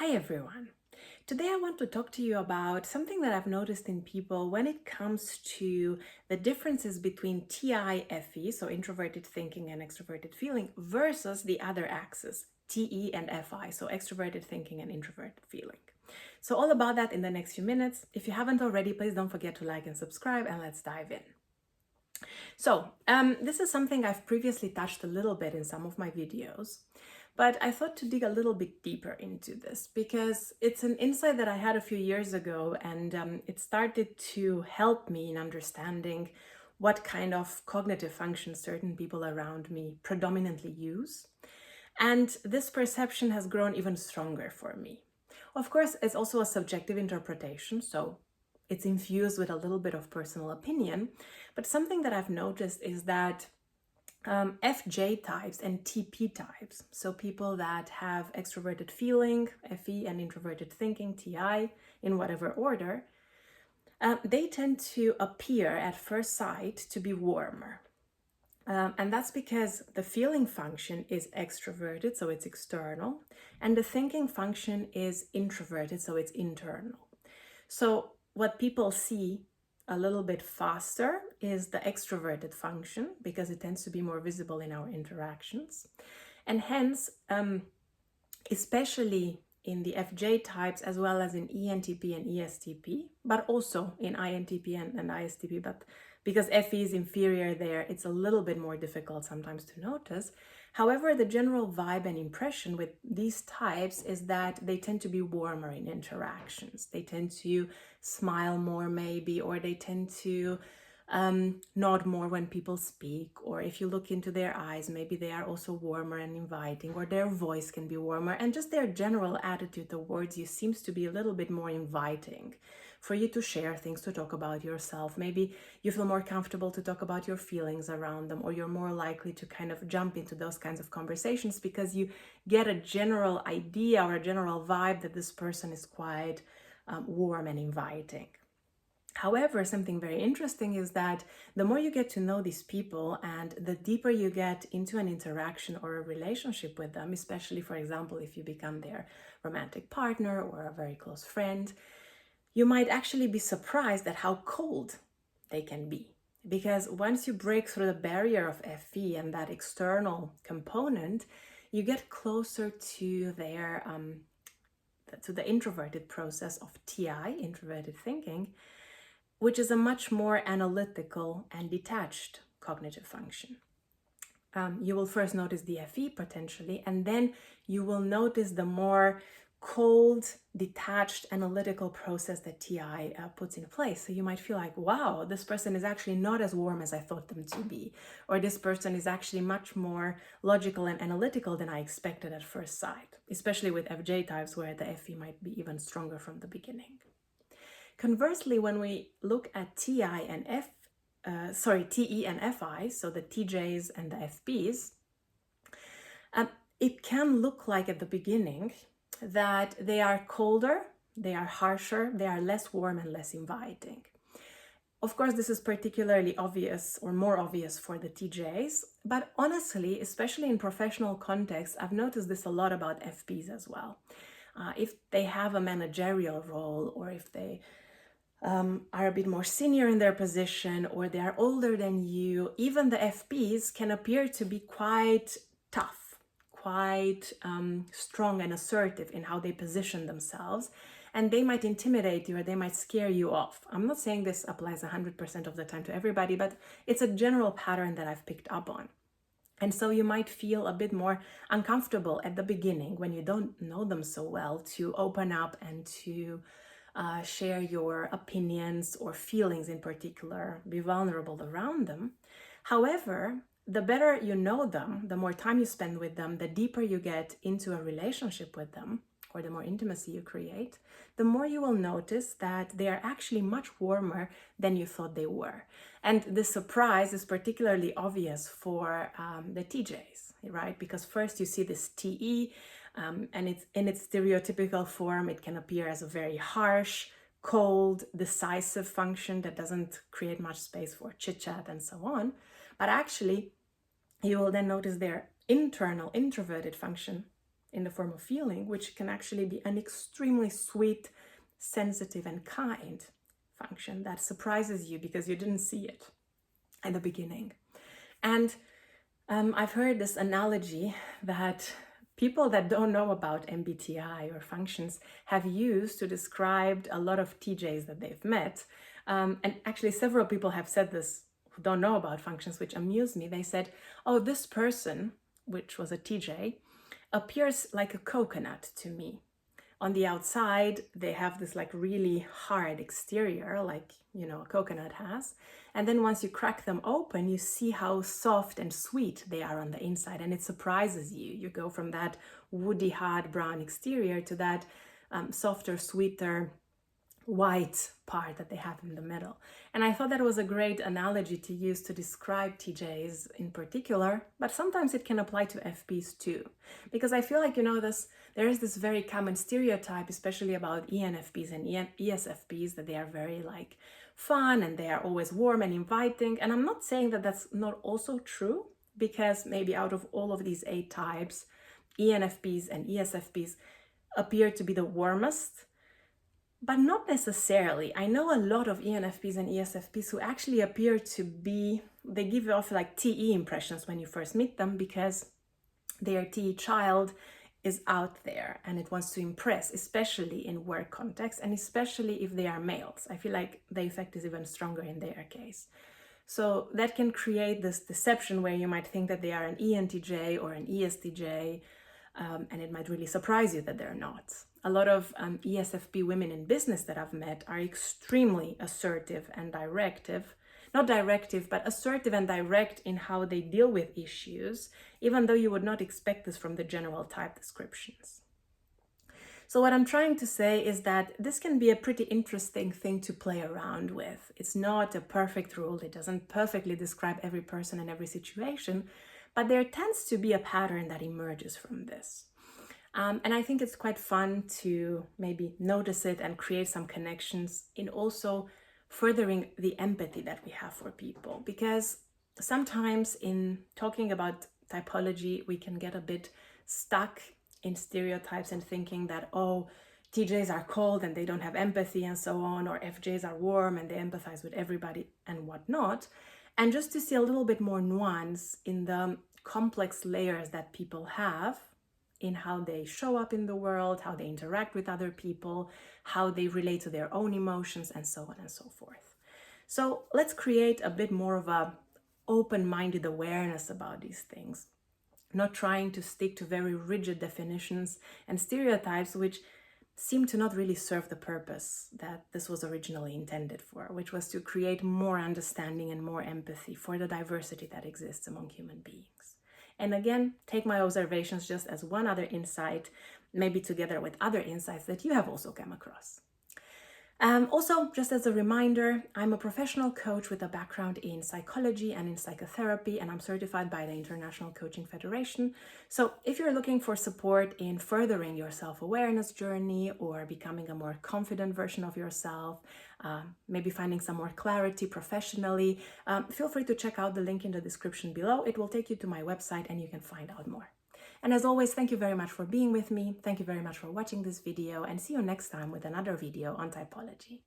Hi everyone. Today I want to talk to you about something that I've noticed in people when it comes to the differences between TI-FE, so introverted thinking and extroverted feeling, versus the other axis, TE and FI, so extroverted thinking and introverted feeling. So all about that in the next few minutes. If you haven't already, please don't forget to like and subscribe, and let's dive in. So this is something I've previously touched a little bit in some of my videos, but I thought to dig a little bit deeper into this because it's an insight that I had a few years ago, and it started to help me in understanding what kind of cognitive functions certain people around me predominantly use. And this perception has grown even stronger for me. Of course, it's also a subjective interpretation, so it's infused with a little bit of personal opinion. But something that I've noticed is that FJ types and TP types, so people that have extroverted feeling, FE, and introverted thinking, TI, in whatever order, they tend to appear at first sight to be warmer. And that's because the feeling function is extroverted, so it's external, and the thinking function is introverted, so it's internal. So what people see a little bit faster is the extroverted function because it tends to be more visible in our interactions. And hence, especially in the FJ types as well as in ENTP and ESTP, but also in INTP and ISTP, but because FE is inferior there, it's a little bit more difficult sometimes to notice. However, the general vibe and impression with these types is that they tend to be warmer in interactions. They tend to smile more maybe, or they tend to nod more when people speak, or if you look into their eyes, maybe they are also warmer and inviting, or their voice can be warmer, and just their general attitude towards you seems to be a little bit more inviting for you to share things, to talk about yourself. Maybe you feel more comfortable to talk about your feelings around them, or you're more likely to kind of jump into those kinds of conversations because you get a general idea or a general vibe that this person is quite warm and inviting. However, something very interesting is that the more you get to know these people and the deeper you get into an interaction or a relationship with them, especially, for example, if you become their romantic partner or a very close friend, you might actually be surprised at how cold they can be. Because once you break through the barrier of FE and that external component, you get closer to their to the introverted process of TI, introverted thinking, which is a much more analytical and detached cognitive function. You will first notice the FE potentially, and then you will notice the more cold, detached, analytical process that TI puts in place. So you might feel like, wow, this person is actually not as warm as I thought them to be, or this person is actually much more logical and analytical than I expected at first sight, especially with FJ types where the FE might be even stronger from the beginning. Conversely, when we look at TE and FI, so the TJs and the FBs, it can look like at the beginning that they are colder, they are harsher, they are less warm and less inviting. Of course, this is particularly obvious or more obvious for the TJs, but honestly, especially in professional contexts, I've noticed this a lot about FBs as well. If they have a managerial role, or if they are a bit more senior in their position, or they are older than you, even the FBs can appear to be quite tough, quite strong and assertive in how they position themselves, and they might intimidate you or they might scare you off. I'm not saying this applies 100% of the time to everybody, but it's a general pattern that I've picked up on. And so you might feel a bit more uncomfortable at the beginning when you don't know them so well to open up and to share your opinions or feelings in particular, be vulnerable around them. However, the better you know them, the more time you spend with them, the deeper you get into a relationship with them, or the more intimacy you create, the more you will notice that they are actually much warmer than you thought they were. And the surprise is particularly obvious for the TJs, right? Because first you see this TE, and it's in its stereotypical form. It can appear as a very harsh, cold, decisive function that doesn't create much space for chit-chat and so on. But actually, you will then notice their internal introverted function in the form of feeling, which can actually be an extremely sweet, sensitive, and kind function that surprises you because you didn't see it at the beginning. And I've heard this analogy that people that don't know about MBTI or functions have used to describe a lot of TJs that they've met. And actually, several people have said this who don't know about functions, which amused me. They said, oh, this person, which was a TJ, appears like a coconut to me. On the outside, they have this like really hard exterior, like, a coconut has. And then once you crack them open, you see how soft and sweet they are on the inside. And it surprises you. You go from that woody, hard brown exterior to that softer, sweeter, white part that they have in the middle. And I thought that was a great analogy to use to describe TJs in particular, but sometimes it can apply to FPs too. Because I feel like, there is this very common stereotype, especially about ENFPs and ESFPs, that they are very like fun and they are always warm and inviting. And I'm not saying that that's not also true, because maybe out of all of these 8 types, ENFPs and ESFPs appear to be the warmest, but not necessarily. I know a lot of ENFPs and ESFPs who actually appear to be, they give off like TE impressions when you first meet them, because their TE child is out there and it wants to impress, especially in work context, and especially if they are males. I feel like the effect is even stronger in their case. So that can create this deception where you might think that they are an ENTJ or an ESTJ, and it might really surprise you that they're not. A lot of ESFP women in business that I've met are extremely assertive and assertive and direct in how they deal with issues, even though you would not expect this from the general type descriptions. So what I'm trying to say is that this can be a pretty interesting thing to play around with. It's not a perfect rule. It doesn't perfectly describe every person and every situation, but there tends to be a pattern that emerges from this. And I think it's quite fun to maybe notice it and create some connections in also furthering the empathy that we have for people. Because sometimes in talking about typology, we can get a bit stuck in stereotypes and thinking that, oh, TJs are cold and they don't have empathy and so on, or FJs are warm and they empathize with everybody and whatnot. And just to see a little bit more nuance in the complex layers that people have in how they show up in the world, how they interact with other people, how they relate to their own emotions, and so on and so forth. So let's create a bit more of a open-minded awareness about these things, not trying to stick to very rigid definitions and stereotypes which seem to not really serve the purpose that this was originally intended for, which was to create more understanding and more empathy for the diversity that exists among human beings. And again, take my observations just as one other insight, maybe together with other insights that you have also come across. Also, just as a reminder, I'm a professional coach with a background in psychology and in psychotherapy, and I'm certified by the International Coaching Federation. So if you're looking for support in furthering your self-awareness journey or becoming a more confident version of yourself, maybe finding some more clarity professionally, feel free to check out the link in the description below. It will take you to my website and you can find out more. And as always, thank you very much for being with me. Thank you very much for watching this video, and see you next time with another video on typology.